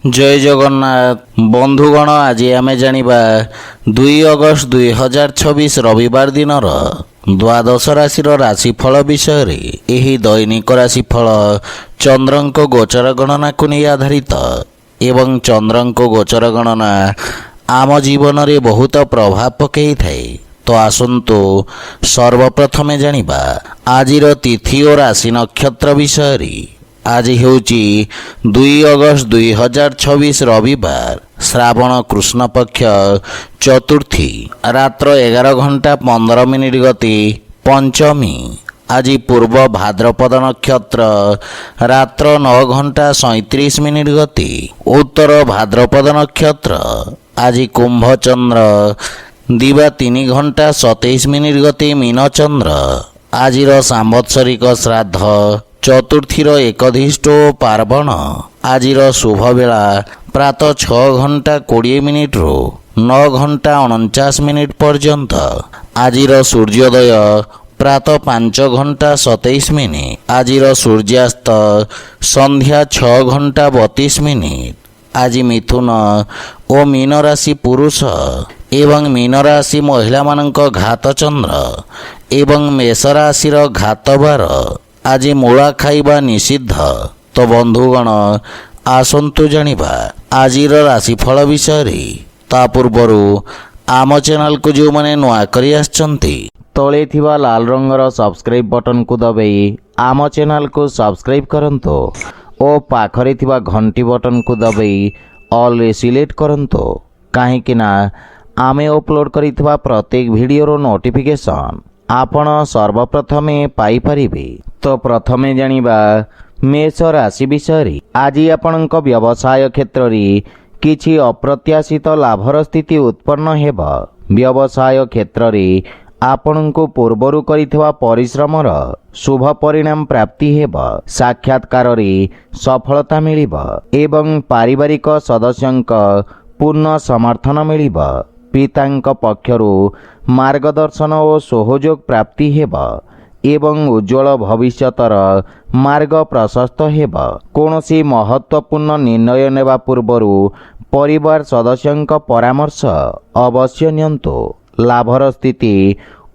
जय जगन्नाथ बंधुगण आज आम जानिबा 2 अगस्त 2026 रविवार दिन द्वादश राशि राशिफल विषय रे। एही दैनिक राशिफल चंद्रंक गोचर गणना को नहीं आधारित एवं चंद्रंक गोचर गणना आम जीवन रे बहुत प्रभाव पकई थाए। तो आसंतु सर्वप्रथमे जानिबा आजिर तिथि और राशि नक्षत्र विषय रे। आज हेउची 2 अगस्त 2026 रविवार श्रावण कृष्ण पक्ष चतुर्थी रात्र 11:15 गति पंचमी। आज पूर्व भाद्रपद नक्षत्र रात्र 9:37 गति उत्तर भाद्रपद नक्षत्र। आज कुंभ चंद्र दिवा 3:27 गति मीन चंद्र। आजिर सांवत्सरिक श्राद्ध चतुर्थीर एकधिष्ट पार्वण। आजिर शुभ बेला प्रातः 6:20 रु 9:49 पर्यंत। आजिर सूर्योदय प्रातः 5:27। आजिर सूर्यास्त संध्या 6:32। आज मिथुन और मीन राशि पुरुष एवं मीन राशि महिला मानक घात चंद्र एवं मेष राशि घात बार। आज मूला खाइबा निषिद्ध। तो बंधुगण आसंतु जानिबा आजिर राशिफल विषय रे। ता पूर्वरु आम चैनल को जो माने नुआ करी आछंती तळे थिबा लाल रंगर सब्सक्राइब बटन को दबाई आम चैनल को सब्सक्राइब करंतो और पाखरे थिबा घंटी बटन को दबाई ऑल रे सिलेक्ट करंतो। काहेकि ना आमे अपलोड करिथिबा प्रत्येक वीडियोर नोटिफिकेशन आपण सर्वप्रथमे पाई परिबे। तो प्रथमे जानिबा मेष राशि विषय रे। आज आपणक व्यवसाय क्षेत्र रे किछि अप्रत्याशित लाभर स्थिति उत्पन्न हेब। व्यवसाय क्षेत्र रे आपणको पूर्वरु करिथिबा परिश्रमर शुभ परिणाम प्राप्ति हेब। साक्षात्कार रे सफलता मिलिब एवं पारिवारिक सदस्यंक पूर्ण समर्थन मिलिब। पितांक पक्षरु मार्गदर्शन और सहयोग प्राप्ति हेब एवं उज्ज्वल भविष्यतर मार्ग प्रशस्त हेब। कोनोसी महत्वपूर्ण निर्णय नेबा पूर्वरु परिवार सदस्यंक परामर्श अवश्य नियंतु। लाभर स्थिति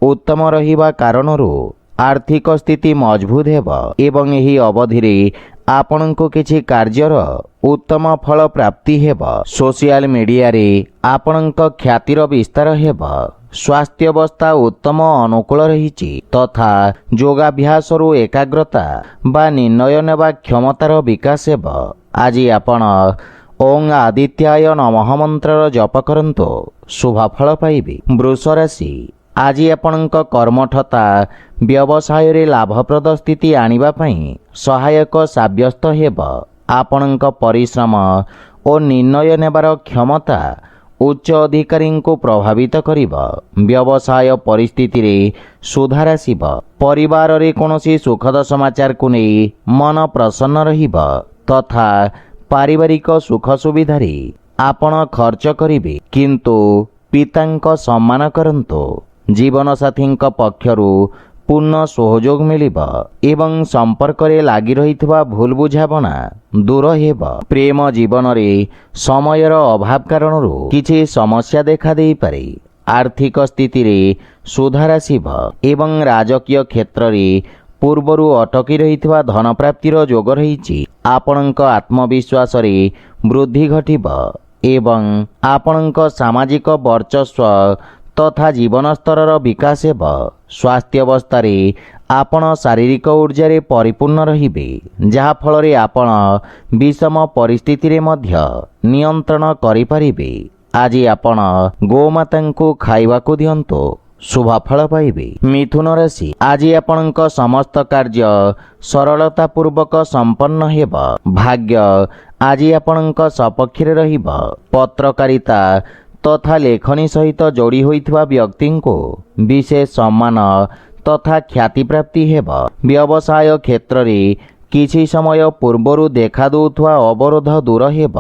उत्तम रहिबा कारणरु आर्थिक स्थिति मजबूत हेब एवं एही अवधि रे आपणको किछि कार्यर उत्तम फल प्राप्ति हेब। सोशल मीडिया रे आपणक ख्यातिर विस्तार हेब। स्वास्थ्य अवस्था उत्तम अनुकूल रहिछि तथा योगाभ्यास रु एकाग्रता बा निर्णय नेबा क्षमतार विकास हेब। आज आपण ओं आदित्याय नमः मंत्र जप करंतो शुभ फल पाइबे। वृष राशि आज आपणक कर्मठता व्यवसाय रे लाभप्रद स्थिति आनिबा पई सहायक साब्यस्त हेब। आपणक परिश्रम और निर्णय नेबार क्षमता उच्च अधिकारी को प्रभावित करिब। व्यवसाय परिस्थिति रे सुधार आसिब। परिवार रे कोनोसी सुखद समाचार को नहीं मन प्रसन्न रहिब तथा पारिवारिक सुख सुविधा रे आपण खर्च करिबे किंतु पितांक सम्मान करंतो। जीवन साथींक पक्षरु पूर्ण सहयोग मिलिब एवं संपर्क रे लागि रहितबा भूल बुझाबना दूर हेब। प्रेम जीवन रे समयर अभाव कारणरु किछि समस्या देखा देई पारे। आर्थिक स्थिति रे सुधार आसिब एवं राजकीय क्षेत्र रे पूर्वरु अटकी रहितबा धन प्राप्तिर योग रहिछि। आपणक आत्मविश्वास रे वृद्धि घटिब एवं आपणक सामाजिक वर्चस्व तथा जीवन स्तर विकास हेब। स्वास्थ्य अवस्था रे आपण शारीरिक ऊर्जा रे परिपूर्ण रहिबे जहा फल रे आपण विषम परिस्थिति रे मध्य नियंत्रण करि परिबे। आज आपण गोमाता को खाइबा को दियंतो शुभ फल पाइबे। मिथुन राशि आज आपणक समस्त कार्य सरलता पूर्वक संपन्न हेब। भाग्य आज आपणक सपक्ष रे रहिब। पत्रकारिता तथा लेखनी सहित जोड़ी होइथिबा व्यक्ति को विशेष सम्मान तथा ख्याति प्राप्ति हेब। व्यवसाय क्षेत्र रे किछि समय पूर्वरु देखा दउथवा अवरोध दूर हेब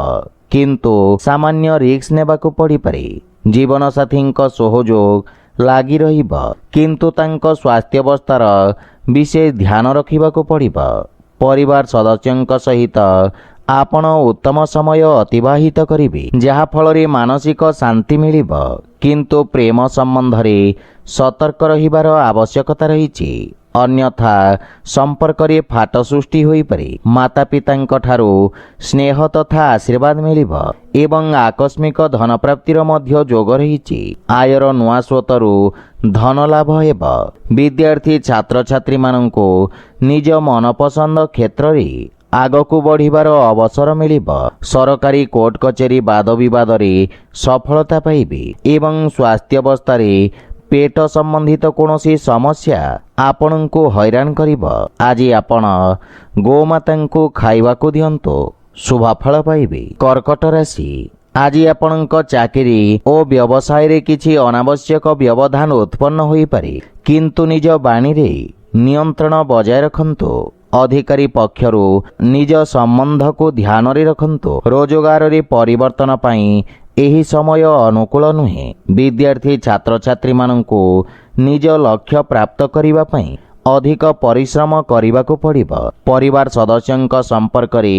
किंतु सामान्य रिस्क नेबाकू पड़ी पारे। जीवन साथींक सहयोग लागि रहिब किंतु तांको स्वास्थ्य अवस्थार विशेष ध्यान रखिबाकू पड़िब। परिवार सदस्यंक सहित ଆପଣ ଉତ୍ତମ ସମୟ ଅତିବାହିତ କରିବେ, ଯାହାଫଳରେ ମାନସିକ ଶାନ୍ତି ମିଳିବ। କିନ୍ତୁ ପ୍ରେମ ସମ୍ବନ୍ଧରେ ସତର୍କ ରହିବାର ଆବଶ୍ୟକତା ରହିଛି, ଅନ୍ୟଥା ସମ୍ପର୍କରେ ଫାଟ ସୃଷ୍ଟି ହୋଇପାରେ। ମାତାପିତାଙ୍କ ଠାରୁ ସ୍ନେହ ତଥା ଆଶୀର୍ବାଦ ମିଳିବ ଏବଂ ଆକସ୍ମିକ ଧନପ୍ରାପ୍ତିର ମଧ୍ୟ ଯୋଗ ରହିଛି। ଆୟର ନୂଆ ସ୍ରୋତରୁ ଧନ ଲାଭ ହେବ। ବିଦ୍ୟାର୍ଥୀ ଛାତ୍ରଛାତ୍ରୀମାନଙ୍କୁ ନିଜ ମନପସନ୍ଦ କ୍ଷେତ୍ରରେ ଆଗକୁ ବଢ଼ିବାର ଅବସର ମିଳିବ। ସରକାରୀ କୋର୍ଟ କଚେରୀ ବାଦବିବାଦରେ ସଫଳତା ପାଇବେ ଏବଂ ସ୍ୱାସ୍ଥ୍ୟାବସ୍ଥାରେ ପେଟ ସମ୍ବନ୍ଧିତ କୌଣସି ସମସ୍ୟା ଆପଣଙ୍କୁ ହଇରାଣ କରିବ। ଆଜି ଆପଣ ଗୋମାତାଙ୍କୁ ଖାଇବାକୁ ଦିଅନ୍ତୁ, ଶୁଭଫଳ ପାଇବେ। କର୍କଟ ରାଶି, ଆଜି ଆପଣଙ୍କ ଚାକିରି ଓ ବ୍ୟବସାୟରେ କିଛି ଅନାବଶ୍ୟକ ବ୍ୟବଧାନ ଉତ୍ପନ୍ନ ହୋଇପାରେ, କିନ୍ତୁ ନିଜ ବାଣୀରେ ନିୟନ୍ତ୍ରଣ ବଜାୟ ରଖନ୍ତୁ। ଅଧିକାରୀ ପକ୍ଷରୁ ନିଜ ସମ୍ବନ୍ଧକୁ ଧ୍ୟାନରେ ରଖନ୍ତୁ। ରୋଜଗାରରେ ପରିବର୍ତ୍ତନ ପାଇଁ ଏହି ସମୟ ଅନୁକୂଳ ନୁହେଁ। ବିଦ୍ୟାର୍ଥୀ ଛାତ୍ରଛାତ୍ରୀମାନଙ୍କୁ ନିଜ ଲକ୍ଷ୍ୟ ପ୍ରାପ୍ତ କରିବା ପାଇଁ ଅଧିକ ପରିଶ୍ରମ କରିବାକୁ ପଡ଼ିବ। ପରିବାର ସଦସ୍ୟଙ୍କ ସମ୍ପର୍କରେ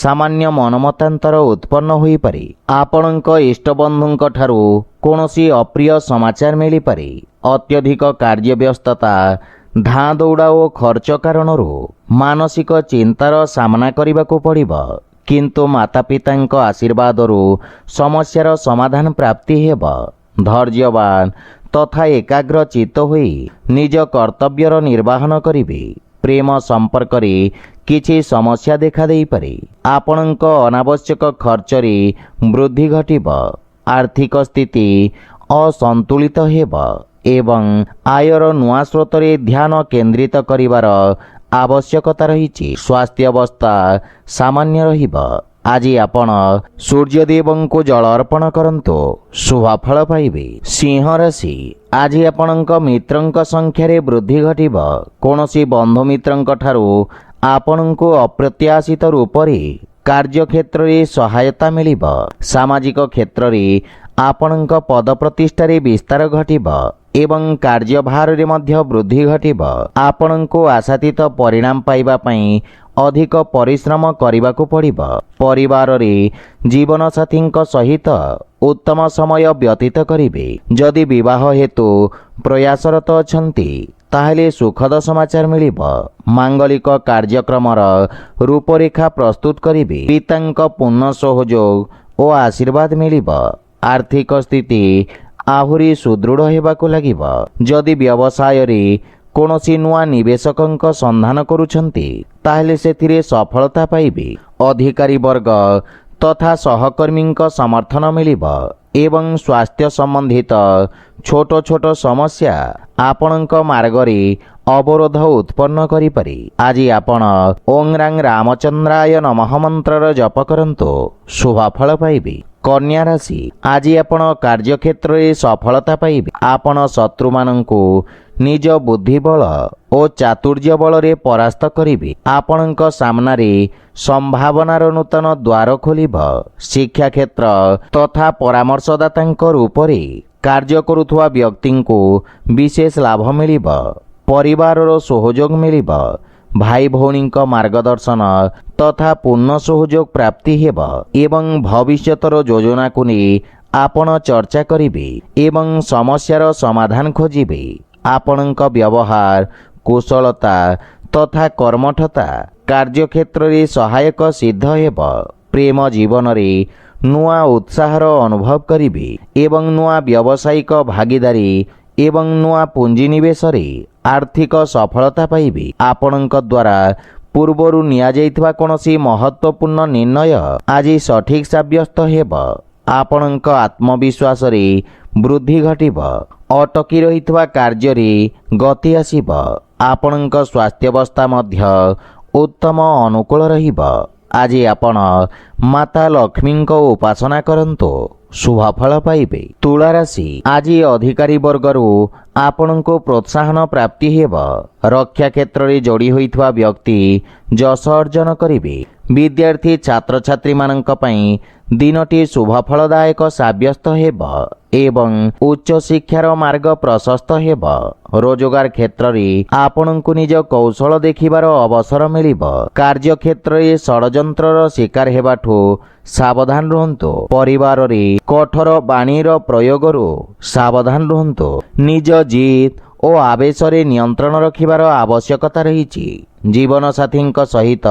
ସାମାନ୍ୟ ମନମତାନ୍ତର ଉତ୍ପନ୍ନ ହୋଇପାରେ। ଆପଣଙ୍କ ଇଷ୍ଟବନ୍ଧୁଙ୍କ ଠାରୁ କୌଣସି ଅପ୍ରିୟ ସମାଚାର ମିଳିପାରେ। ଅତ୍ୟଧିକ କାର୍ଯ୍ୟବ୍ୟସ୍ତତା, ଧାଁ ଦୌଡ଼ା ଓ ଖର୍ଚ୍ଚ କାରଣରୁ ମାନସିକ ଚିନ୍ତାର ସାମ୍ନା କରିବାକୁ ପଡ଼ିବ, କିନ୍ତୁ ମାତାପିତାଙ୍କ ଆଶୀର୍ବାଦରୁ ସମସ୍ୟାର ସମାଧାନ ପ୍ରାପ୍ତି ହେବ। ଧୈର୍ଯ୍ୟବାନ ତଥା ଏକାଗ୍ର ଚିତ୍ତ ହୋଇ ନିଜ କର୍ତ୍ତବ୍ୟର ନିର୍ବାହନ କରିବେ। ପ୍ରେମ ସମ୍ପର୍କରେ କିଛି ସମସ୍ୟା ଦେଖାଦେଇପାରେ। ଆପଣଙ୍କ ଅନାବଶ୍ୟକ ଖର୍ଚ୍ଚରେ ବୃଦ୍ଧି ଘଟିବ। ଆର୍ଥିକ ସ୍ଥିତି ଅସନ୍ତୁଳିତ ହେବ ଏବଂ ଆୟର ନୂଆ ସ୍ରୋତରେ ଧ୍ୟାନ କେନ୍ଦ୍ରିତ କରିବାର ଆବଶ୍ୟକତା ରହିଛି। ସ୍ୱାସ୍ଥ୍ୟାବସ୍ଥା ସାମାନ୍ୟ ରହିବ। ଆଜି ଆପଣ ସୂର୍ଯ୍ୟଦେବଙ୍କୁ ଜଳ ଅର୍ପଣ କରନ୍ତୁ, ଶୁଭଫଳ ପାଇବେ। ସିଂହ ରାଶି, ଆଜି ଆପଣଙ୍କ ମିତ୍ରଙ୍କ ସଂଖ୍ୟାରେ ବୃଦ୍ଧି ଘଟିବ। କୌଣସି ବନ୍ଧୁମିତ୍ରଙ୍କ ଠାରୁ ଆପଣଙ୍କୁ ଅପ୍ରତ୍ୟାଶିତ ରୂପରେ କାର୍ଯ୍ୟକ୍ଷେତ୍ରରେ ସହାୟତା ମିଳିବ। ସାମାଜିକ କ୍ଷେତ୍ରରେ ଆପଣଙ୍କ ପଦପ୍ରତିଷ୍ଠାରେ ବିସ୍ତାର ଘଟିବ ଏବଂ କାର୍ଯ୍ୟଭାରରେ ମଧ୍ୟ ବୃଦ୍ଧି ଘଟିବ। ଆପଣଙ୍କୁ ଆଶାତୀତ ପରିଣାମ ପାଇବା ପାଇଁ ଅଧିକ ପରିଶ୍ରମ କରିବାକୁ ପଡ଼ିବ। ପରିବାରରେ ଜୀବନସାଥୀଙ୍କ ସହିତ ଉତ୍ତମ ସମୟ ବ୍ୟତୀତ କରିବେ। ଯଦି ବିବାହ ହେତୁ ପ୍ରୟାସରତ ଅଛନ୍ତି, ତାହେଲେ ସୁଖଦ ସମାଚାର ମିଳିବ। ମାଙ୍ଗଳିକ କାର୍ଯ୍ୟକ୍ରମର ରୂପରେଖା ପ୍ରସ୍ତୁତ କରିବେ। ପିତାଙ୍କ ପୂର୍ଣ୍ଣ ସହଯୋଗ ଓ ଆଶୀର୍ବାଦ ମିଳିବ। ଆର୍ଥିକ ସ୍ଥିତି ଆହୁରି ସୁଦୃଢ଼ ହେବାକୁ ଲାଗିବ। ଯଦି ବ୍ୟବସାୟରେ କୌଣସି ନୂଆ ନିବେଶକଙ୍କ ସନ୍ଧାନ କରୁଛନ୍ତି, ତାହେଲେ ସେଥିରେ ସଫଳତା ପାଇବେ। ଅଧିକାରୀ ବର୍ଗ ତଥା ସହକର୍ମୀଙ୍କ ସମର୍ଥନ ମିଳିବ ଏବଂ ସ୍ୱାସ୍ଥ୍ୟ ସମ୍ବନ୍ଧିତ ଛୋଟ ଛୋଟ ସମସ୍ୟା ଆପଣଙ୍କ ମାର୍ଗରେ ଅବରୋଧ ଉତ୍ପନ୍ନ କରିପାରେ। ଆଜି ଆପଣ ଓଂ ରାଂ ରାମଚନ୍ଦ୍ରାୟ ନମଃ ମନ୍ତ୍ରର ଜପ କରନ୍ତୁ, ଶୁଭଫଳ ପାଇବେ। କନ୍ୟା ରାଶି, ଆଜି ଆପଣ କାର୍ଯ୍ୟକ୍ଷେତ୍ରରେ ସଫଳତା ପାଇବେ। ଆପଣ ଶତ୍ରୁମାନଙ୍କୁ ନିଜ ବୁଦ୍ଧିବଳ ଓ ଚାତୁର୍ଯ୍ୟ ବଳରେ ପରାସ୍ତ କରିବେ। ଆପଣଙ୍କ ସାମ୍ନାରେ ସମ୍ଭାବନାର ନୂତନ ଦ୍ୱାର ଖୋଲିବ। ଶିକ୍ଷାକ୍ଷେତ୍ର ତଥା ପରାମର୍ଶଦାତାଙ୍କ ରୂପରେ କାର୍ଯ୍ୟ କରୁଥିବା ବ୍ୟକ୍ତିଙ୍କୁ ବିଶେଷ ଲାଭ ମିଳିବ। ପରିବାରର ସହଯୋଗ ମିଳିବ। ଭାଇ ଭଉଣୀଙ୍କ ମାର୍ଗଦର୍ଶନ ତଥା ପୂର୍ଣ୍ଣ ସହଯୋଗ ପ୍ରାପ୍ତି ହେବ ଏବଂ ଭବିଷ୍ୟତର ଯୋଜନାକୁ ନେଇ ଆପଣ ଚର୍ଚ୍ଚା କରିବେ ଏବଂ ସମସ୍ୟାର ସମାଧାନ ଖୋଜିବେ। ଆପଣଙ୍କ ବ୍ୟବହାର, କୁଶଳତା ତଥା କର୍ମଠତା କାର୍ଯ୍ୟକ୍ଷେତ୍ରରେ ସହାୟକ ସିଦ୍ଧ ହେବ। ପ୍ରେମ ଜୀବନରେ ନୂଆ ଉତ୍ସାହର ଅନୁଭବ କରିବେ ଏବଂ ନୂଆ ବ୍ୟବସାୟିକ ଭାଗିଦାରୀ ଏବଂ ନୂଆ ପୁଞ୍ଜିନିବେଶରେ ଆର୍ଥିକ ସଫଳତା ପାଇବେ। ଆପଣଙ୍କ ଦ୍ୱାରା ପୂର୍ବରୁ ନିଆଯାଇଥିବା କୌଣସି ମହତ୍ତ୍ୱପୂର୍ଣ୍ଣ ନିର୍ଣ୍ଣୟ ଆଜି ସଠିକ୍ ସାବ୍ୟସ୍ତ ହେବ। ଆପଣଙ୍କ ଆତ୍ମବିଶ୍ୱାସରେ ବୃଦ୍ଧି ଘଟିବ। ଅଟକି ରହିଥିବା କାର୍ଯ୍ୟରେ ଗତି ଆସିବ। ଆପଣଙ୍କ ସ୍ୱାସ୍ଥ୍ୟାବସ୍ଥା ମଧ୍ୟ ଉତ୍ତମ ଅନୁକୂଳ ରହିବ। ଆଜି ଆପଣ ମାତା ଲକ୍ଷ୍ମୀଙ୍କ ଉପାସନା କରନ୍ତୁ, ଶୁଭଫଳ ପାଇବେ। ତୁଳା ରାଶି, ଆଜି ଅଧିକାରୀ ବର୍ଗରୁ ଆପଣଙ୍କୁ ପ୍ରୋତ୍ସାହନ ପ୍ରାପ୍ତି ହେବ। ରକ୍ଷା କ୍ଷେତ୍ରରେ ଯୋଡ଼ି ହୋଇଥିବା ବ୍ୟକ୍ତି ଯଶ ଅର୍ଜନ କରିବେ। विद्यार्थी छात्रछात्री मानक पई दिनटी शुभफलदायक साब्यस्त हेब एवं उच्च शिक्षार मार्ग प्रशस्त हेब। रोजगार क्षेत्र में आपणको निज कौशल देखिबार अवसर मिलिब। कार्य क्षेत्र में षड्यंत्रर शिकार हेबाठू सावधान रुहंतु। परिवार रे कठोर बाणीर प्रयोगरू सावधान रुहंतु। निज जिद और आवेश रे नियंत्रण रखिबार आवश्यकता रही। जीवन साथी सहित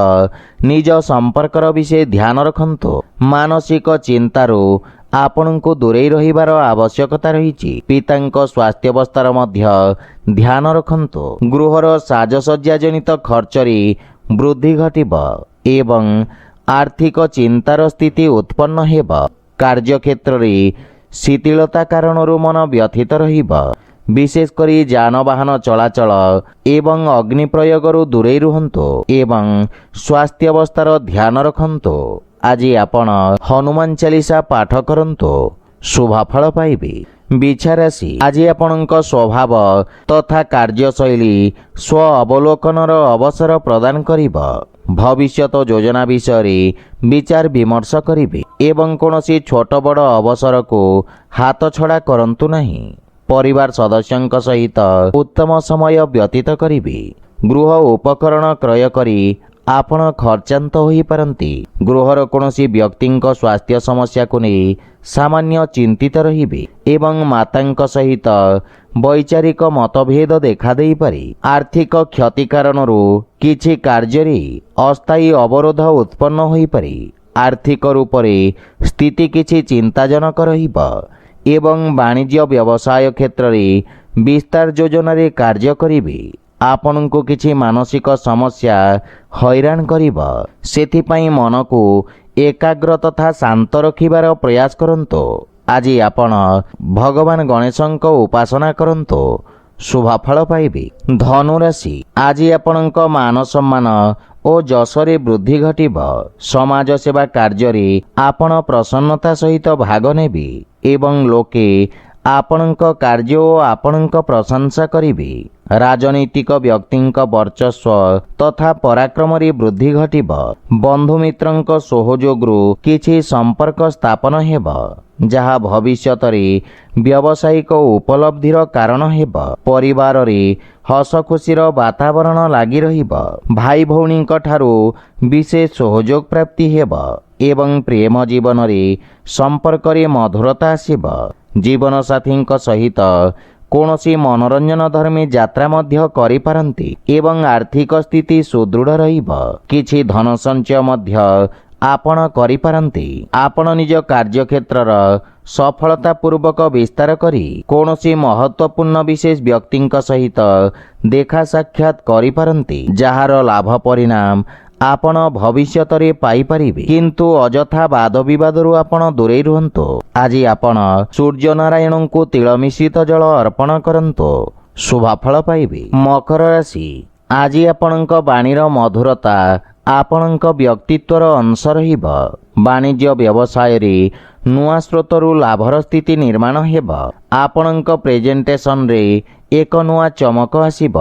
निज संपर्कर विषय ध्यान रखंतु। मानसिक चिंतारू आपणको दूरे रहिबार आवश्यकता रही। पितांको स्वास्थ्यावस्थार मध्य ध्यान रखंतु। गृहर साजसज्जा जनित खर्चरी वृद्धि घटिब एवं आर्थिक चिंतार स्थिति उत्पन्न हेब। कार्यक्षेत्र में शिथिलता कारणरू मन व्यथित रहिब। विशेषकर जानवाहन चलाचल एवं अग्नि प्रयोगरू दूरे रुहंतु एवं स्वास्थ्यावस्थार ध्यान रखंतु। आज आपण हनुमान चालीसा पाठ करंतु, शुभफल पाइबे। बिछाराशि आज आपणक स्वभाव तथा कार्यशैली स्व अवलोकनर अवसर प्रदान करिब। भविष्यत योजना विषय विचार विमर्श करिबे एवं कोनोसी छोट बड़ अवसर को हाथ छड़ा करंतु नहीं। परिवार सदस्यंक सहित उत्तम समय व्यतीत करिबे। गृह उपकरण क्रय करी आपण खर्चांत होई पारंती। गृहर कोनोसी व्यक्तिंक स्वास्थ्य समस्या को नहीं सामान्य चिंतित रहिबे एवं मातांक सहित वैचारिक मतभेद देखा देई पारे। आर्थिक क्षति कारणरू किछि कार्य अस्थायी अवरोध उत्पन्न होई पारे। आर्थिक रूप से स्थिति किछि चिंताजनक रहिब एवं वाणिज्य व्यवसाय क्षेत्र में विस्तार योजना कार्य करिबे। आपण को किछि मानसिक समस्या हैरान करिब। सेथिपाई मन को एकाग्र तथा शांत रखिबार प्रयास करंतु। आज आपण भगवान गणेशंक उपासना करंतु, शुभफल पाइबे। धनुराशि आज आपणक मान सम्मान और जशरे वृद्धि घटिब। समाज सेवा कार्य आपण प्रसन्नता सहित भाग नेबे एवं लोके आपणक कार्य और आपणक प्रशंसा करिबे। राजनीतिक व्यक्तिंक वर्चस्व तथा पराक्रम रे वृद्धि घटिब। बंधु मित्रंक सहयोगरू किछि संपर्क स्थापन हेब, जहा भविष्यत रे व्यावसायिक उपलब्धिर कारण हेब। परिवार रे हस खुशीर वातावरण लागी रहिब। भाई भौणींक ठारू विशेष सहयोग प्राप्ति हेब एवं प्रेम जीवन रे संपर्क रे मधुरता आसिब। जीवन साथी सहित कौनसी मनोरंजन धर्मी यात्रा मध्य करि पारंती एवं आर्थिक स्थिति सुदृढ़ रहिब। किछि धन संचय मध्य आपण करि पारंती। आपण निज कार्य क्षेत्रर सफलता पूर्वक विस्तार करी कौनसी महत्वपूर्ण विशेष व्यक्तिंक सहित देखा साक्षात करि पारंती, जार लाभ परिणाम आपण भविष्यत रे पाई परिबे। किंतु अजथा वाद विवादरू आपण दूरे रुहंतु। आज आपण सूर्य नारायण को तिल मिश्रित जल अर्पण करंतु, शुभफल पाइबे। मकर राशि आज आपणक बाणीर मधुरता आपणक व्यक्तित्वर अंश रहिब। वाणिज्य व्यवसाय रे नुआ स्रोतरू लाभर स्थिति निर्माण हेब। आपणक प्रेजेंटेशन रे एक नुआ चमक आसिब।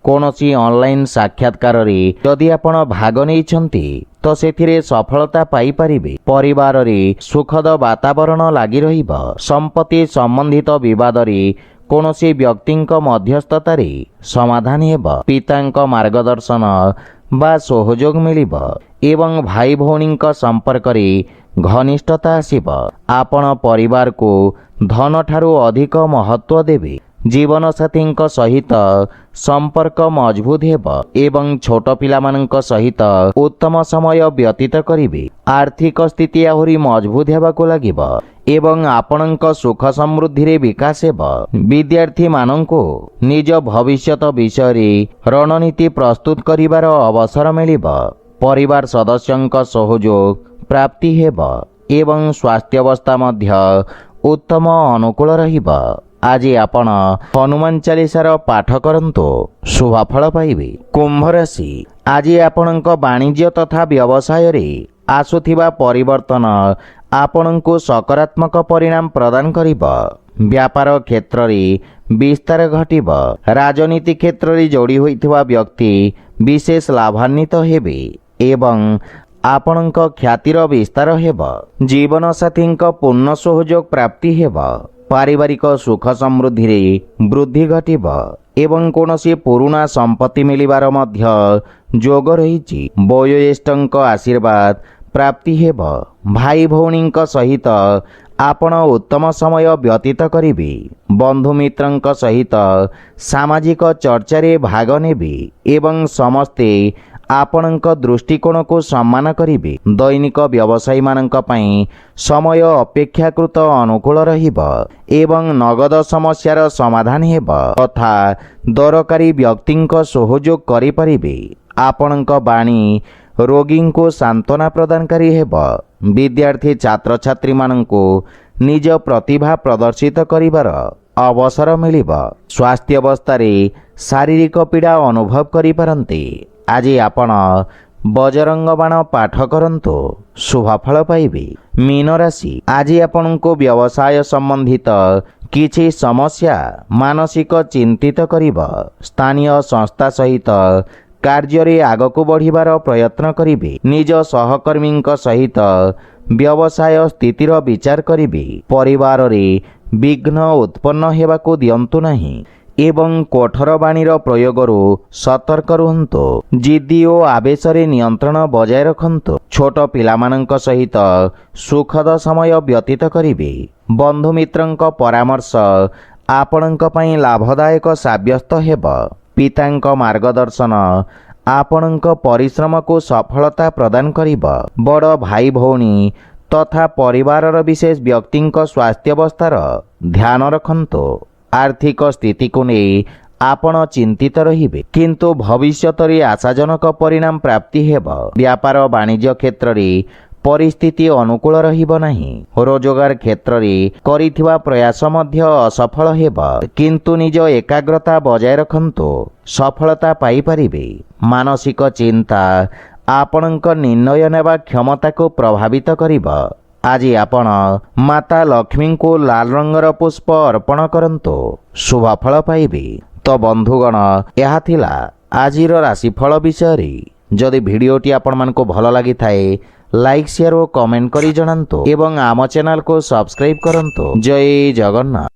कौनसी ऑनलाइन साक्षात्कार रे यदि आपण भाग नैछंती तो सेथिरे सफलता पाई परिबे। परिवार रे सुखद वातावरण लागी रहिब। संपत्ति संबंधित विवाद रे कौनसी व्यक्तिंक मध्यस्थता रे समाधान हेब। पितांक मार्गदर्शन बा सहयोग मिलिब एवं भाई भौणींक संपर्क रे घनिष्ठता आसिब। आपण परिवार को धन ठारू अधिक महत्व देबे। जीवन साथी सहित संपर्क मजबूत हेब एवं छोट पिलामानंक सहित उत्तम समय व्यतीत करिबे। आर्थिक स्थिति आहुरी मजबूत हेबाको लागिब एवं आपणक सुख समृद्धि रे विकास हेब। विद्यार्थी मानंको निज भविष्यत विषय रे रणनीति प्रस्तुत करिवार अवसर मिलिब। परिवार सदस्यंक सहयोग प्राप्ति हेब एवं स्वास्थ्यावस्था मध्य उत्तम अनुकूल रहिब। आज आपण हनुमान चालीसार पाठ करंतु, शुभफल पाइबे। कुंभ राशि आज आपणक वाणिज्य तथा व्यवसाय रे आसुथिबा परिवर्तन आपणको सकारात्मक परिणाम प्रदान करिब। व्यापार क्षेत्र रे विस्तार घटिब। राजनीति क्षेत्र रे जोड़ी होइथिबा व्यक्ति विशेष लाभान्वित हेबे एवं ଆପଣଙ୍କ ଖ୍ୟାତିର ବିସ୍ତାର ହେବ। ଜୀବନସାଥୀଙ୍କ ପୂର୍ଣ୍ଣ ସହଯୋଗ ପ୍ରାପ୍ତି ହେବ। ପାରିବାରିକ ସୁଖ ସମୃଦ୍ଧିରେ ବୃଦ୍ଧି ଘଟିବ ଏବଂ କୌଣସି ପୁରୁଣା ସମ୍ପତ୍ତି ମିଳିବାର ମଧ୍ୟ ଯୋଗ ରହିଛି। ବୟୋଜ୍ୟେଷ୍ଠଙ୍କ ଆଶୀର୍ବାଦ ପ୍ରାପ୍ତି ହେବ। ଭାଇ ଭଉଣୀଙ୍କ ସହିତ ଆପଣ ଉତ୍ତମ ସମୟ ବ୍ୟତୀତ କରିବେ। ବନ୍ଧୁମିତ୍ରଙ୍କ ସହିତ ସାମାଜିକ ଚର୍ଚ୍ଚାରେ ଭାଗ ନେବେ ଏବଂ ସମସ୍ତେ ଆପଣଙ୍କ ଦୃଷ୍ଟିକୋଣକୁ ସମ୍ମାନ କରିବେ। ଦୈନିକ ବ୍ୟବସାୟୀମାନଙ୍କ ପାଇଁ ସମୟ ଅପେକ୍ଷାକୃତ ଅନୁକୂଳ ରହିବ ଏବଂ ନଗଦ ସମସ୍ୟାର ସମାଧାନ ହେବ ତଥା ଦରକାରୀ ବ୍ୟକ୍ତିଙ୍କ ସହଯୋଗ କରିପାରିବେ। ଆପଣଙ୍କ ବାଣୀ ରୋଗୀଙ୍କୁ ସାନ୍ତ୍ୱନା ପ୍ରଦାନକାରୀ ହେବ। ବିଦ୍ୟାର୍ଥୀ ଛାତ୍ରଛାତ୍ରୀମାନଙ୍କୁ ନିଜ ପ୍ରତିଭା ପ୍ରଦର୍ଶିତ କରିବାର ଅବସର ମିଳିବ। ସ୍ୱାସ୍ଥ୍ୟାବସ୍ଥାରେ ଶାରୀରିକ ପୀଡ଼ା ଅନୁଭବ କରିପାରନ୍ତି। ଆଜି ଆପଣ ବଜରଙ୍ଗ ବାଣ ପାଠ କରନ୍ତୁ, ଶୁଭଫଳ ପାଇବେ। ମୀନ ରାଶି, ଆଜି ଆପଣଙ୍କୁ ବ୍ୟବସାୟ ସମ୍ବନ୍ଧିତ କିଛି ସମସ୍ୟା ମାନସିକ ଚିନ୍ତିତ କରିବ। ସ୍ଥାନୀୟ ସଂସ୍ଥା ସହିତ କାର୍ଯ୍ୟରେ ଆଗକୁ ବଢ଼ିବାର ପ୍ରୟତ୍ନ କରିବେ। ନିଜ ସହକର୍ମୀଙ୍କ ସହିତ ବ୍ୟବସାୟ ସ୍ଥିତିର ବିଚାର କରିବେ। ପରିବାରରେ ବିଘ୍ନ ଉତ୍ପନ୍ନ ହେବାକୁ ଦିଅନ୍ତୁ ନାହିଁ ଏବଂ କଠୋର ବାଣୀର ପ୍ରୟୋଗରୁ ସତର୍କ ରୁହନ୍ତୁ। ଜିଦ୍ଦି ଓ ଆବେଶରେ ନିୟନ୍ତ୍ରଣ ବଜାୟ ରଖନ୍ତୁ। ଛୋଟ ପିଲାମାନଙ୍କ ସହିତ ସୁଖଦ ସମୟ ବ୍ୟତୀତ କରିବେ। ବନ୍ଧୁମିତ୍ରଙ୍କ ପରାମର୍ଶ ଆପଣଙ୍କ ପାଇଁ ଲାଭଦାୟକ ସାବ୍ୟସ୍ତ ହେବ। ପିତାଙ୍କ ମାର୍ଗଦର୍ଶନ ଆପଣଙ୍କ ପରିଶ୍ରମକୁ ସଫଳତା ପ୍ରଦାନ କରିବ। ବଡ଼ ଭାଇ ଭଉଣୀ ତଥା ପରିବାରର ବିଶେଷ ବ୍ୟକ୍ତିଙ୍କ ସ୍ୱାସ୍ଥ୍ୟାବସ୍ଥାର ଧ୍ୟାନ ରଖନ୍ତୁ। ଆର୍ଥିକ ସ୍ଥିତିକୁ ନେଇ ଆପଣ ଚିନ୍ତିତ ରହିବେ କିନ୍ତୁ ଭବିଷ୍ୟତରେ ଆଶାଜନକ ପରିଣାମ ପ୍ରାପ୍ତି ହେବ। ବ୍ୟାପାର ବାଣିଜ୍ୟ କ୍ଷେତ୍ରରେ ପରିସ୍ଥିତି ଅନୁକୂଳ ରହିବ ନାହିଁ। ରୋଜଗାର କ୍ଷେତ୍ରରେ କରିଥିବା ପ୍ରୟାସ ମଧ୍ୟ ଅସଫଳ ହେବ କିନ୍ତୁ ନିଜ ଏକାଗ୍ରତା ବଜାୟ ରଖନ୍ତୁ, ସଫଳତା ପାଇପାରିବେ। ମାନସିକ ଚିନ୍ତା ଆପଣଙ୍କ ନିର୍ଣ୍ଣୟ ନେବା କ୍ଷମତାକୁ ପ୍ରଭାବିତ କରିବ। ଆଜି ଆପଣ ମାତା ଲକ୍ଷ୍ମୀଙ୍କୁ ଲାଲ ରଙ୍ଗର ପୁଷ୍ପ ଅର୍ପଣ କରନ୍ତୁ, ଶୁଭଫଳ ପାଇବେ। ତ ବନ୍ଧୁଗଣ, ଏହା ଥିଲା ଆଜିର ରାଶିଫଳ ବିଷୟରେ। ଯଦି ଭିଡ଼ିଓଟି ଆପଣମାନଙ୍କୁ ଭଲ ଲାଗିଥାଏ ଲାଇକ୍, ସେୟାର ଓ କମେଣ୍ଟ କରି ଜଣାନ୍ତୁ ଏବଂ ଆମ ଚ୍ୟାନେଲକୁ ସବସ୍କ୍ରାଇବ୍ କରନ୍ତୁ। ଜୟ ଜଗନ୍ନାଥ।